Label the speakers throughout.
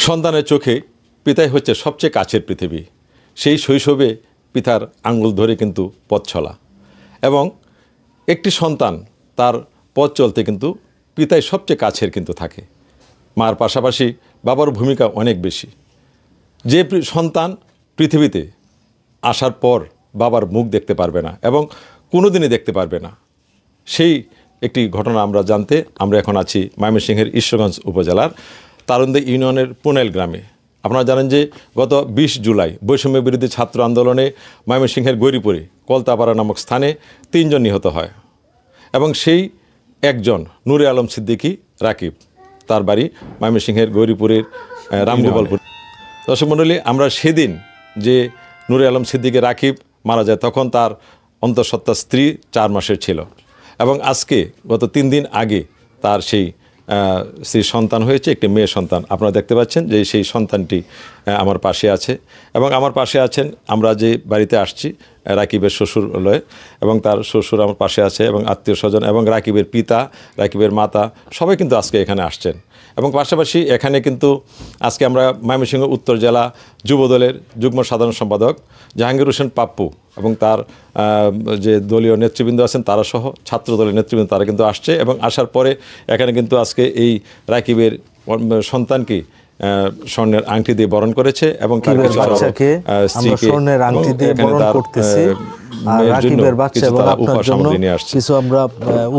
Speaker 1: সন্তানের চোখে পিতাই হচ্ছে সবচেয়ে কাছের পৃথিবী। সেই শৈশবে পিতার আঙুল ধরে কিন্তু পথ চলা, এবং একটি সন্তান তার পথ চলতে কিন্তু পিতাই সবচেয়ে কাছের কিন্তু থাকে। মার পাশাপাশি বাবার ভূমিকা অনেক বেশি। যে সন্তান পৃথিবীতে আসার পর বাবার মুখ দেখতে পারবে না এবং কোনোদিনই দেখতে পারবে না, সেই একটি ঘটনা আমরা জানতে আমরা এখন আছি ময়মনসিংহের ঈশ্বরগঞ্জ উপজেলার তারুন্দে ইউনিয়নের পুনেল গ্রামে। আপনারা জানেন যে গত 20 জুলাই বৈষম্য বিরোধী ছাত্র আন্দোলনে ময়মনসিংহের গৌরীপুরে কলতাপাড়া নামক স্থানে 3 জন নিহত হয়, এবং সেই একজন নূরে আলম সিদ্দিকী রাকিব, তার বাড়ি ময়মনসিংহের গৌরীপুরের রামগোপালপুর। দর্শক মণ্ডলী, আমরা সেদিন যে নূরে আলম সিদ্দিকী রাকিব মারা যায় তখন তার অন্তঃসত্ত্বা স্ত্রী 4 মাসের ছিল, এবং আজকে গত 3 দিন আগে তার সেই স্ত্রীর সন্তান হয়েছে, একটি মেয়ে সন্তান। আপনারা দেখতে পাচ্ছেন যে সেই সন্তানটি আমার পাশে আছে, এবং আমার পাশে আছেন আমরা যে বাড়িতে আসছি রাকিবের শ্বশুরালয়ে, এবং তার শ্বশুর আমার পাশে আছে, এবং আত্মীয় স্বজন এবং রাকিবের পিতা, রাকিবের মাতা সবাই কিন্তু আজকে এখানে আসছেন। এবং পাশাপাশি এখানে কিন্তু আজকে আমরা ময়মনসিংহ উত্তর জেলা যুবদলের যুগ্ম সাধারণ সম্পাদক জাহাঙ্গীর হোসেন পাপ্পু এবং তার যে দলীয় নেতৃবৃন্দ আছেন তারা সহ ছাত্র দলের নেতৃবৃন্দ তারা কিন্তু আসছে, এবং আসার পরে এখানে কিন্তু আজকে এই রাকিবের সন্তানকে স্বর্ণের আংটি দিয়ে বরণ করেছে, এবং তার
Speaker 2: স্বর্ণের আংটি দিয়ে বরণ করতেছি। আর রাকিবের বাচ্চা এবং আপনার জন্য কিছু আমরা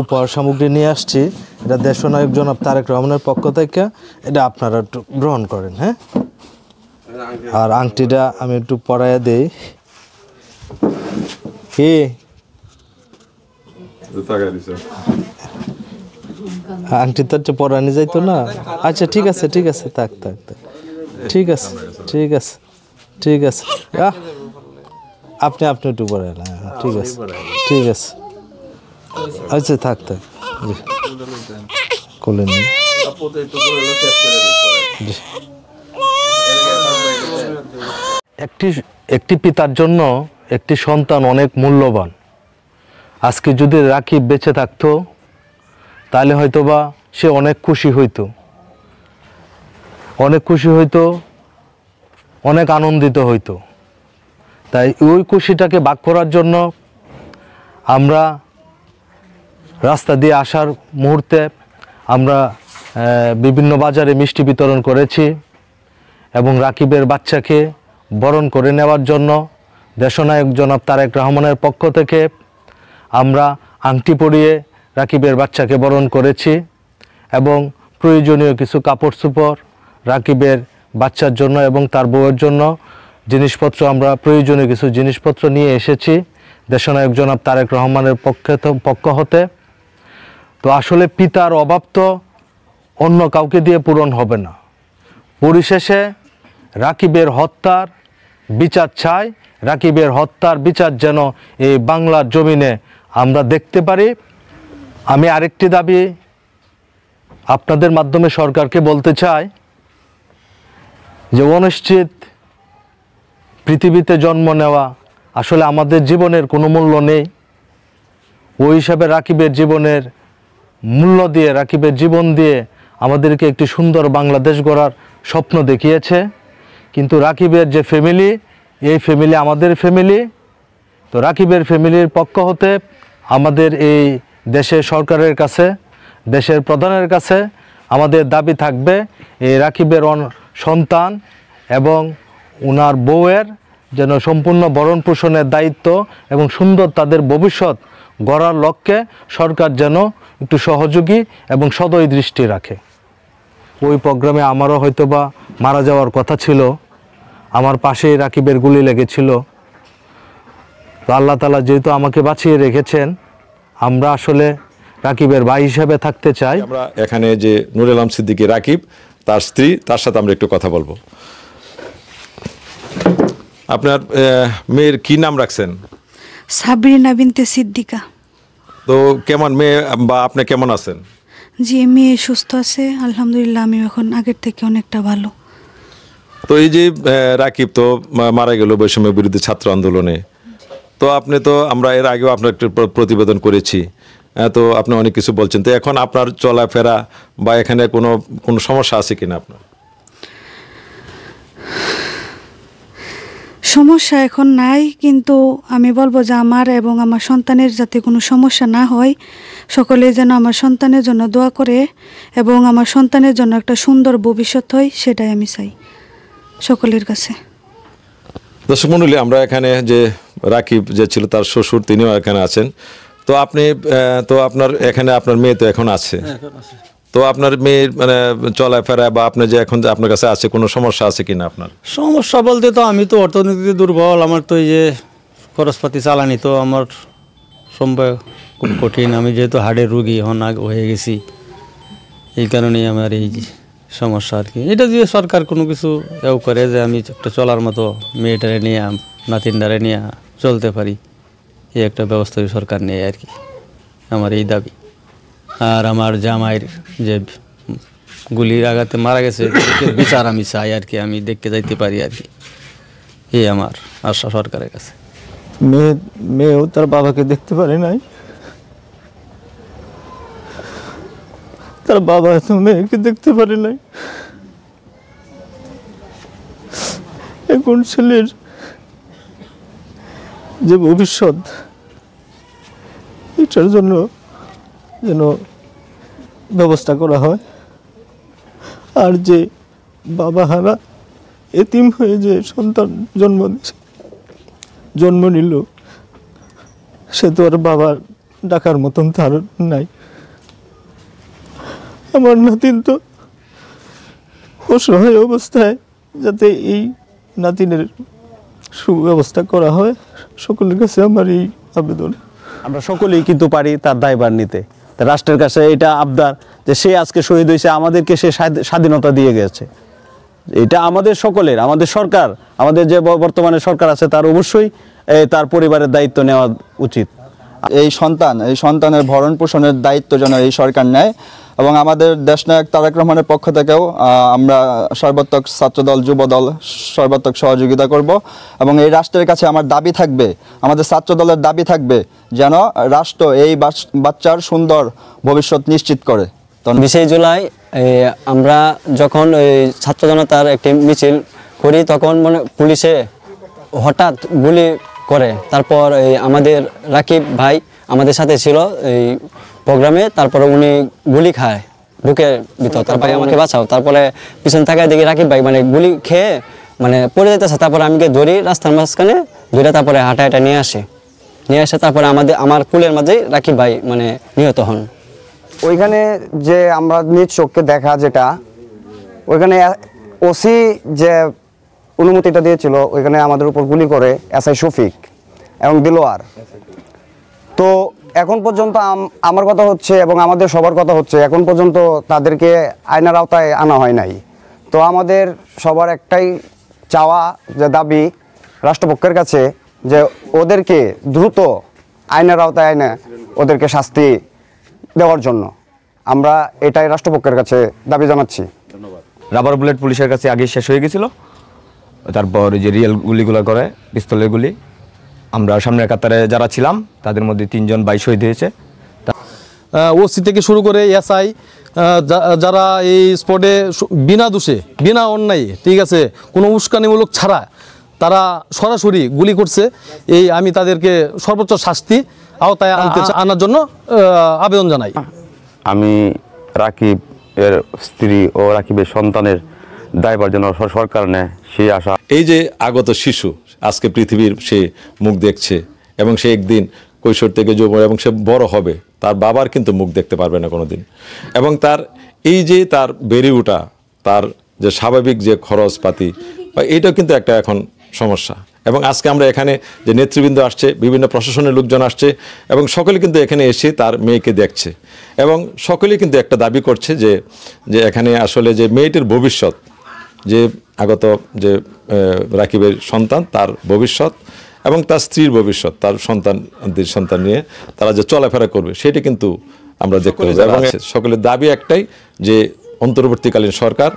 Speaker 2: উপহার সামগ্রী নিয়ে আসছি। এটা দেশনায়ক জনাব তারেক রহমানের পক্ষ থেকে, এটা আপনারা একটু গ্রহণ করেন। হ্যাঁ, আর আংটিটা আমি একটু পরাইয়া দেই। কি আংটি তো একটু পরানি যাইতো না? আচ্ছা ঠিক আছে, ঠিক আছে, থাক থাক থাক, ঠিক আছে, ঠিক আছে, ঠিক আছে। আপনি একটু পড়াইলেন, ঠিক আছে, ঠিক আছে, আচ্ছা থাক থাক, কোলে নিন। একটি পিতার জন্য একটি সন্তান অনেক মূল্যবান। আজকে যদি রাকিব বেঁচে থাকতো তাহলে হয়তোবা সে অনেক খুশি হইতো, অনেক খুশি হইতো, অনেক আনন্দিত হইতো। তাই ওই খুশিটাকে ভাগ করার জন্য আমরা রাস্তা দিয়ে আসার মুহূর্তে আমরা বিভিন্ন বাজারে মিষ্টি বিতরণ করেছি, এবং রাকিবের বাচ্চাকে বরণ করে নেওয়ার জন্য দেশনায়ক জনাব তারেক রহমানের পক্ষ থেকে আমরা আংটি পরিয়ে রাকিবের বাচ্চাকে বরণ করেছি, এবং প্রয়োজনীয় কিছু কাপড় চোপড় রাকিবের বাচ্চার জন্য এবং তার বউয়ের জন্য জিনিসপত্র, আমরা প্রয়োজনীয় কিছু জিনিসপত্র নিয়ে এসেছি দেশনায়ক জনাব তারেক রহমানের পক্ষ হতে। তো আসলে পিতার অভাব তো অন্য কাউকে দিয়ে পূরণ হবে না। পরিশেষে রাকিবের হত্যার বিচার চাই, রাকিবের হত্যার বিচার যেন এই বাংলার জমিনে আমরা দেখতে পারি। আমি আরেকটি দাবি আপনাদের মাধ্যমে সরকারকে বলতে চাই যে অনিশ্চিত পৃথিবীতে জন্ম নেওয়া আসলে আমাদের জীবনের কোনো মূল্য নেই। ওই হিসাবে রাকিবের জীবনের মূল্য দিয়ে, রাকিবের জীবন দিয়ে আমাদেরকে একটি সুন্দর বাংলাদেশ গড়ার স্বপ্ন দেখিয়েছে। কিন্তু রাকিবের যে ফ্যামিলি, এই ফ্যামিলি আমাদের ফ্যামিলি। তো রাকিবের ফ্যামিলির পক্ষ হতে আমাদের এই দেশের সরকারের কাছে, দেশের প্রধানের কাছে আমাদের দাবি থাকবে এই রাকিবের সন্তান এবং ওনার বউয়ের যেন সম্পূর্ণ ভরণ পোষণের দায়িত্ব এবং সুন্দর তাদের ভবিষ্যৎ গড়ার লক্ষ্যে সরকার যেন একটু সহযোগী এবং সদয় দৃষ্টি রাখে। ওই প্রোগ্রামে আমারও হয়তোবা মারা যাওয়ার কথা ছিল, আমার পাশেই রাকিবের গুলি লেগেছিল। তো আল্লাহ তাআলা যেহেতু আমাকে বাঁচিয়ে রেখেছেন, আমরা আসলে রাকিবের ভাই হিসেবে থাকতে চাই।
Speaker 1: আমরা এখানে যে নূরে আলম সিদ্দিকী রাকিব, তার স্ত্রী, তার সাথে আমরা একটু কথা বলবো। আপনার মেয়ের কি নাম রাখছেন?
Speaker 3: সাবরিনা বিনতে সিদ্দিকা।
Speaker 1: তো কেমন মেয়ে বা আপনি কেমন আছেন?
Speaker 3: জি, মেয়ে সুস্থ আছে আলহামদুলিল্লাহ, আমি এখন আগের থেকে অনেকটা ভালো।
Speaker 1: তো এই যে রাকিব তো মারা গেল বৈষম্য বিরোধী ছাত্র আন্দোলনে, তো আপনি তো আমরা এর আগেও আপনার একটু প্রতিবেদন করেছি, তো আপনি অনেক কিছু বলছেন। তো এখন আপনার চলাফেরা বা এখানে কোনো সমস্যা আছে কিনা আপনার?
Speaker 3: সমস্যা এখন নাই, কিন্তু আমি বলবো যে আমার এবং আমার সন্তানের যাতে কোনো সমস্যা না হয়, সকলে যেন আমার সন্তানের জন্য দোয়া করে এবং আমার সন্তানের জন্য একটা সুন্দর ভবিষ্যৎ হয়, সেটাই আমি চাই সকলের কাছে।
Speaker 1: দর্শক মণ্ডলী, আমরা এখানে যে রাকিব যে ছিল তার শ্বশুর, তিনিও এখানে আছেন। তো আপনি তো আপনার এখানে আপনার মেয়ে তো এখন আছে, তো আপনার মেয়ের মানে চলাফেরা বা আপনি যে এখন আপনার কাছে আছে, কোনো সমস্যা আছে কিনা আপনার?
Speaker 4: সমস্যা বলতে তো আমি তো অর্থনীতিতে দুর্বল, আমার তো এই যে খরচপাতি চালানি তো আমার সম্ভব খুব কঠিন। আমি যেহেতু হার্টের রুগী হয়ে গেছি, এই কারণেই আমার এই সমস্যা আর কি। এটা দিয়ে সরকার কোনো কিছু এও করে যে আমি একটা চলার মতো মেয়েটারে নিয়ে নাতিনটারে নিয়ে চলতে পারি, এই একটা ব্যবস্থা সরকার নেয় আর কি, আমার এই দাবি। আর আমার জামাইয়ের যে গুলির আঘাতে মারা গেছে বিচার আমি চাই আর কি, আমি দেখতে যাইতে পারি আর কি, এই আমার আশা সরকারের কাছে।
Speaker 5: মেয়েও তার বাবাকে দেখতে পারে নাই, তার বাবা তো মেয়েকে দেখতে পারে নাই। এখন ছেলের যে ভবিষ্যৎ, এটার জন্য যেন ব্যবস্থা করা হয়। আর যে বাবা হারা এতিম হয়ে যে সন্তান জন্ম নিল, সে তো আর বাবার ডাকার মতন তার নাই। আমার নাতিন তো অসহায় অবস্থায়, যাতে এই নাতিনের সুব্যবস্থা করা হয়, সকলের কাছে আমার এই আবেদন।
Speaker 6: আমরা সকলেই কিন্তু পারি তার দায়ভার নিতে। রাষ্ট্রের কাছে এটা আবদার যে সে আজকে শহীদ হয়েছে, আমাদেরকে সে স্বাধীনতা দিয়ে গেছে। এটা আমাদের সকলের, আমাদের সরকার, আমাদের যে বর্তমানে সরকার আছে তার অবশ্যই তার পরিবারের দায়িত্ব নেওয়া উচিত।
Speaker 7: এই সন্তানের ভরণ পোষণের দায়িত্ব যেন এই সরকার নেয়। এবং আমাদের দেশনায়ক তারেক রহমানের পক্ষ থেকেও আমরা সর্বাত্মক ছাত্রদল, যুবদল সর্বাত্মক সহযোগিতা করব। এবং এই রাষ্ট্রের কাছে আমার দাবি থাকবে, আমাদের ছাত্রদলের দাবি থাকবে যেন রাষ্ট্র এই বাচ্চার সুন্দর ভবিষ্যৎ নিশ্চিত করে।
Speaker 8: 20 জুলাই আমরা যখন ছাত্র জনতার একটি মিছিল করি, তখন পুলিশে হঠাৎ গুলি করে। তারপর আমাদের রাকিব ভাই আমাদের সাথে ছিল এই প্রোগ্রামে, তারপরে উনি গুলি খায় বুকের ভিতর। তারপরে আমাকে বাঁচাও, তারপরে পিছন তাকায় দেখি রাকিব ভাই গুলি খেয়ে পড়ে যেতেছে। তারপরে আমি ধরি রাস্তার মাঝখানে, ধরে তারপরে হাঁটা নিয়ে আসে তারপরে আমার কুলের মাঝেই রাকিব ভাই নিহত হন।
Speaker 9: ওইখানে যে আমরা নিজ চোখকে দেখা, যেটা ওইখানে ওসি যে অনুমতিটা দিয়েছিল, ওইখানে আমাদের উপর গুলি করে এসআই শফিক এবং দিলোয়ার। তো এখন পর্যন্ত আমার কথা হচ্ছে এবং আমাদের সবার কথা হচ্ছে, এখন পর্যন্ত তাদেরকে আইনের আওতায় আনা হয় নাই। তো আমাদের সবার একটাই চাওয়া, যে দাবি রাষ্ট্রপক্ষের কাছে, যে ওদেরকে দ্রুত আইনের আওতায় এনে ওদেরকে শাস্তি দেওয়ার জন্য আমরা এটাই রাষ্ট্রপক্ষের কাছে দাবি জানাচ্ছি।
Speaker 10: রাবার বুলেট পুলিশের কাছে আগে শেষ হয়ে গেছিল, তারপর যে রিয়েল গুলিগুলো করে পিস্তলের গুলি, আমরা সামনের কাতারে যারা ছিলাম তাদের মধ্যে 3 জন ভাই শহীদ হয়েছে।
Speaker 2: ওসি থেকে শুরু করে এসআই যারা এই স্পটে বিনা দোষে, বিনা অন্যায়, ঠিক আছে, কোনো উস্কানিমূলক ছাড়া তারা সরাসরি গুলি করছে, আমি তাদেরকে সর্বোচ্চ শাস্তি আওতায় আনার জন্য আবেদন জানাই।
Speaker 11: আমি রাকিব এর স্ত্রী ও রাকিবের সন্তানের দায়ভার যেন সরকার নেয়, সেই আশা।
Speaker 1: এই যে আগত শিশু আজকে পৃথিবীর সে মুখ দেখছে, এবং সে একদিন কৈশোর থেকে যৌবন এবং সে বড় হবে, তার বাবার কিন্তু মুখ দেখতে পারবে না কোনোদিন। এবং তার এই যে তার বেড়ে ওঠা, তার যে স্বাভাবিক যে খরচপাতি, এইটাও কিন্তু একটা এখন সমস্যা। এবং আজকে আমরা এখানে যে নেতৃবৃন্দ আসছে, বিভিন্ন প্রশাসনের লোকজন আসছে, এবং সকলে কিন্তু এখানে এসে তার মেয়েকে দেখছে, এবং সকলেই কিন্তু একটা দাবি করছে যে এখানে আসলে যে মেয়েটির ভবিষ্যৎ, যে আগত যে রাকিবের সন্তান, তার ভবিষ্যৎ এবং তার স্ত্রীর ভবিষ্যৎ, তার সন্তান নিয়ে তারা যে চলাফেরা করবে, সেটা কিন্তু আমরা দেখতে পাই। এবং সকলের দাবি একটাই, যে অন্তর্বর্তীকালীন সরকার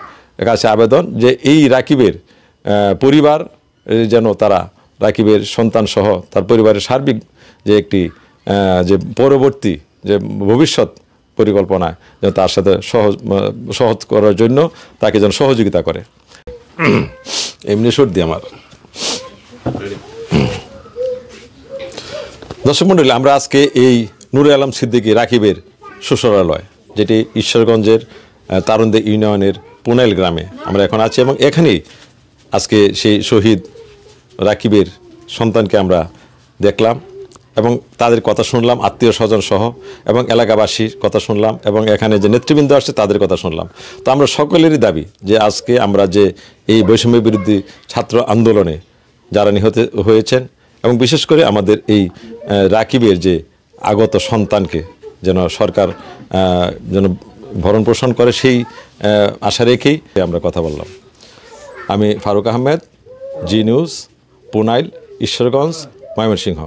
Speaker 1: কাছে আবেদন যে এই রাকিবের পরিবার যেন তারা রাকিবের সন্তান সহ তার পরিবারের সার্বিক যে একটি যে পরবর্তী যে ভবিষ্যৎ পরিকল্পনা, যেন তার সাথে সহজ করার জন্য তাকে যেন সহযোগিতা করে। এমনি সর্দি আমার। দর্শক মণ্ডলী, আমরা আজকে এই নুরে আলম সিদ্দিকী রাকিবের শ্বশুরালয়, যেটি ঈশ্বরগঞ্জের তারুন্দে ইউনিয়নের পুনাইল গ্রামে আমরা এখন আছি, এবং এখানেই আজকে সেই শহীদ রাকিবের সন্তানকে আমরা দেখলাম এবং তাদের কথা শুনলাম, আত্মীয় স্বজন সহ, এবং এলাকাবাসীর কথা শুনলাম, এবং এখানে যে নেতৃবৃন্দ আসছে তাদের কথা শুনলাম। তো আমরা সকলেরই দাবি যে আজকে আমরা যে এই বৈষম্য বিরোধী ছাত্র আন্দোলনে যারা নিহত হয়েছেন, এবং বিশেষ করে আমাদের এই রাকিবের যে আগত সন্তানকে যেন সরকার যেন ভরণ পোষণ করে, সেই আশা রেখেই আমরা কথা বললাম। আমি ফারুক আহমেদ, জি নিউজ, পুনাইল, ঈশ্বরগঞ্জ, ময়মনসিংহ।